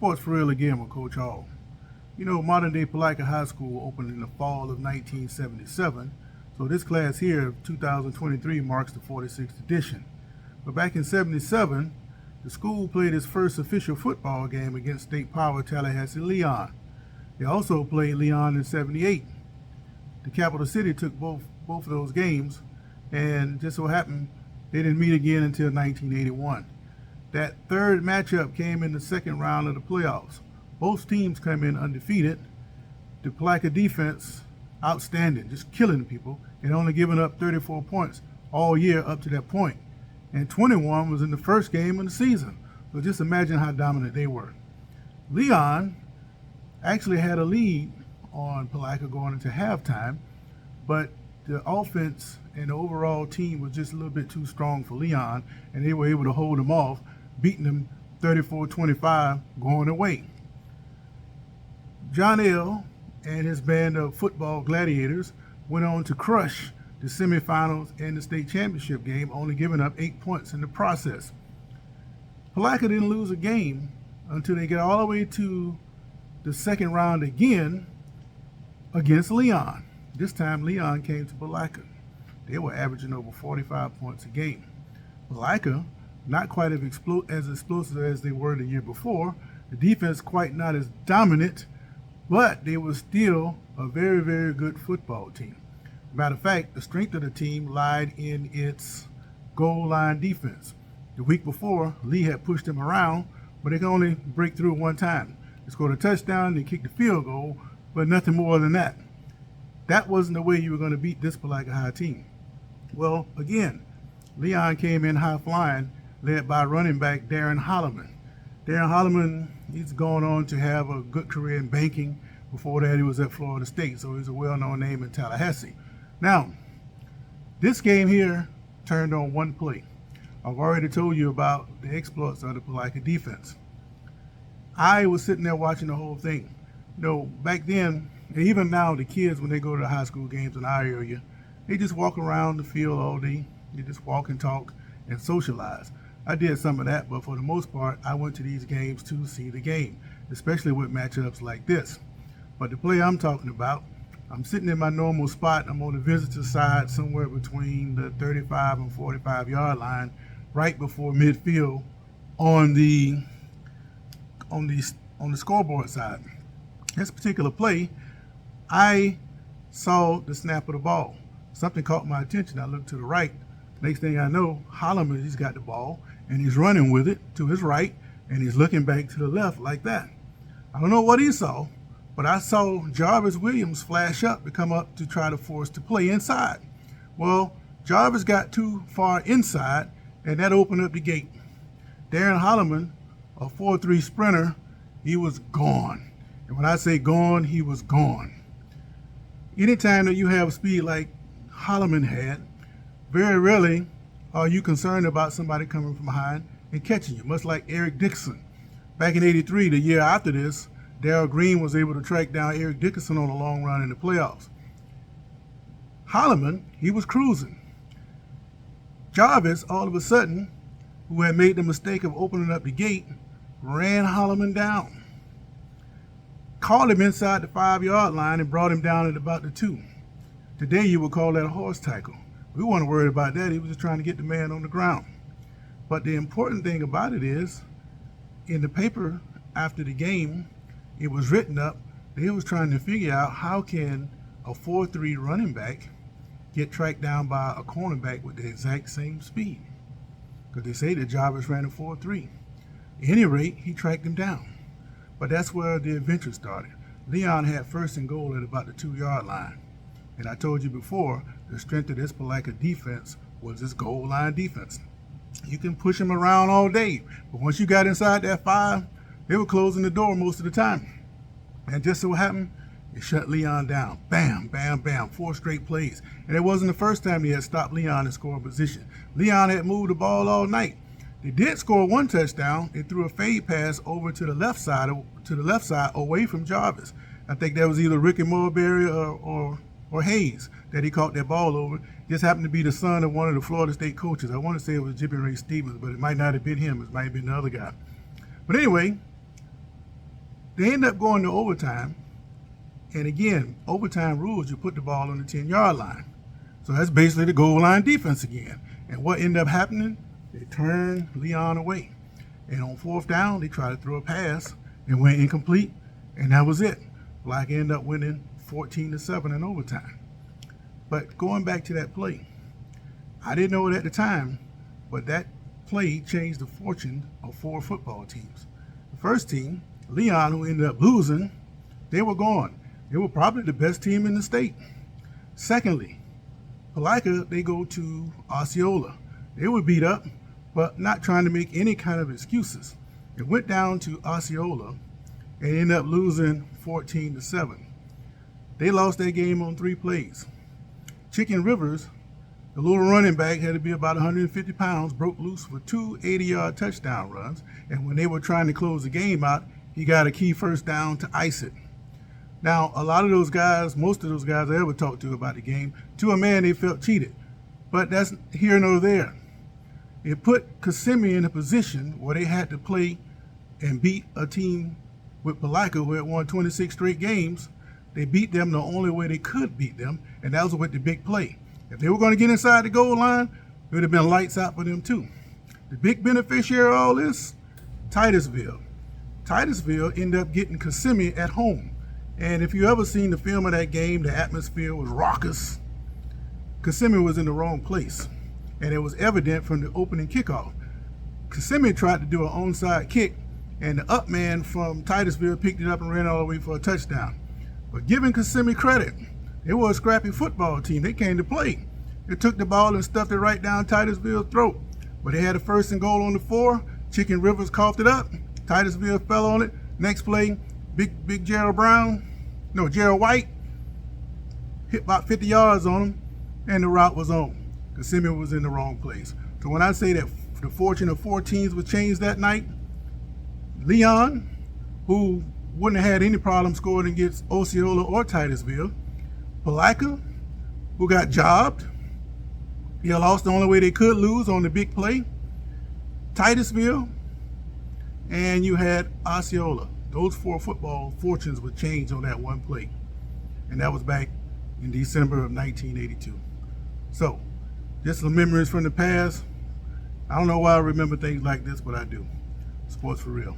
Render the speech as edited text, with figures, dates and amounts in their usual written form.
Sports for Real again with Coach Hall. You know, modern day Palatka High School opened in the fall of 1977, so this class here, 2023, marks the 46th edition. But back in 77, the school played its first official football game against state power Tallahassee Leon. They also played Leon in 78. The capital city took both of those games, and just so happened they didn't meet again until 1981. That third matchup came in the second round of the playoffs. Both teams come in undefeated. The Palatka defense, outstanding, just killing people, and only giving up 34 points all year up to that point. And 21 was in the first game of the season. So just imagine how dominant they were. Leon actually had a lead on Palatka going into halftime, but the offense and the overall team was just a little bit too strong for Leon, and they were able to hold them off, beating them 34-25 going away. John L. and his band of football gladiators went on to crush the semifinals and the state championship game, only giving up 8 points in the process. Palatka didn't lose a game until they got all the way to the second round again against Leon. This time Leon came to Palatka. They were averaging over 45 points a game. Palatka, not quite as explosive as they were the year before. The defense quite not as dominant, but they were still a very, very good football team. Matter of fact, the strength of the team lied in its goal line defense. The week before, Lee had pushed them around, but they could only break through one time. They scored a touchdown, they kicked the field goal, but nothing more than that. That wasn't the way you were going to beat this Palatka High team. Well, again, Leon came in high flying, led by running back Darren Holloman. Darren Holloman, he's gone on to have a good career in banking. Before that, he was at Florida State, so he's a well-known name in Tallahassee. Now, this game here turned on one play. I've already told you about the exploits of the Palatka defense. I was sitting there watching the whole thing. You know, back then, and even now, the kids, when they go to the high school games in our area, they just walk around the field all day. They just walk and talk and socialize. I did some of that, but for the most part, I went to these games to see the game, especially with matchups like this. But the play I'm talking about, I'm sitting in my normal spot. I'm on the visitor side, somewhere between the 35 and 45 yard line, right before midfield on the scoreboard side. This particular play, I saw the snap of the ball. Something caught my attention. I looked to the right. Next thing I know, Holloman, he's got the ball, and he's running with it to his right, and he's looking back to the left like that. I don't know what he saw, but I saw Jarvis Williams flash up to come up to try to force the play inside. Well, Jarvis got too far inside, and that opened up the gate. Darren Holloman, a 4.3 sprinter, he was gone. And when I say gone, he was gone. Anytime that you have speed like Holloman had, very rarely are you concerned about somebody coming from behind and catching you, much like Eric Dixon. Back in '83, the year after this, Darrell Green was able to track down Eric Dickerson on a long run in the playoffs. Holloman, he was cruising. Jarvis, all of a sudden, who had made the mistake of opening up the gate, ran Holloman down. Caught him inside the 5 yard line and brought him down at about the 2. Today you would call that a horse tackle. We weren't worried about that. He was just trying to get the man on the ground. But the important thing about it is, in the paper after the game, it was written up, they was trying to figure out how can a 4.3 running back get tracked down by a cornerback with the exact same speed. Because they say that Jarvis ran a 4.3. At any rate, he tracked him down. But that's where the adventure started. Leon had first and goal at about the 2 yard line. And I told you before, the strength of this Palatka defense was this goal line defense. You can push them around all day, but once you got inside that 5, they were closing the door most of the time. And just so happened, it shut Leon down. Bam, bam, bam, 4 straight plays. And it wasn't the first time they had stopped Leon in scoring position. Leon had moved the ball all night. They did score 1 touchdown. They threw a fade pass over to the left side away from Jarvis. I think that was either Ricky Mulberry or Hayes that he caught that ball over. Just happened to be the son of one of the Florida State coaches. I want to say it was Jimmy Ray Stevens, but it might not have been him. It might have been the other guy. But anyway, They end up going to overtime. And again, overtime rules, you put the ball on the 10-yard line. So that's basically the goal line defense again. And what ended up happening, they turned Leon away. And on fourth down, they tried to throw a pass and went incomplete. And that was it. Black ended up winning 14-7 in overtime. But going back to that play, I didn't know it at the time, but that play changed the fortune of 4 football teams. The first team, Leon, who ended up losing, they were gone. They were probably the best team in the state. Secondly, Palatka, they go to Osceola. They were beat up, but not trying to make any kind of excuses. It went down to Osceola and ended up losing 14-7. They lost that game on 3 plays. Chicken Rivers, the little running back, had to be about 150 pounds, broke loose for 2 80-yard touchdown runs. And when they were trying to close the game out, he got a key first down to ice it. Now, a lot of those guys, most of those guys I ever talked to about the game, to a man, they felt cheated. But that's here nor there. It put Kissimmee in a position where they had to play and beat a team with Palatka, who had won 26 straight games. They beat them the only way they could beat them, and that was with the big play. If they were going to get inside the goal line, it would have been lights out for them too. The big beneficiary of all this, Titusville. Titusville ended up getting Kissimmee at home. And if you ever seen the film of that game, the atmosphere was raucous. Kissimmee was in the wrong place. And it was evident from the opening kickoff. Kissimmee tried to do an onside kick, and the up man from Titusville picked it up and ran all the way for a touchdown. But giving Kissimmee credit, they were a scrappy football team. They came to play. They took the ball and stuffed it right down Titusville's throat. But they had a 1st and goal on the 4. Chicken Rivers coughed it up. Titusville fell on it. Next play, big Gerald White hit about 50 yards on him, and the route was on. Kissimmee was in the wrong place. So when I say that the fortune of 4 teams was changed that night, Leon, who wouldn't have had any problem scoring against Osceola or Titusville, Palatka, who got jobbed, he lost the only way they could lose on the big play, Titusville, and you had Osceola. Those 4 football fortunes were changed on that one play. And that was back in December of 1982. So, just some memories from the past. I don't know why I remember things like this, but I do. Sports for real.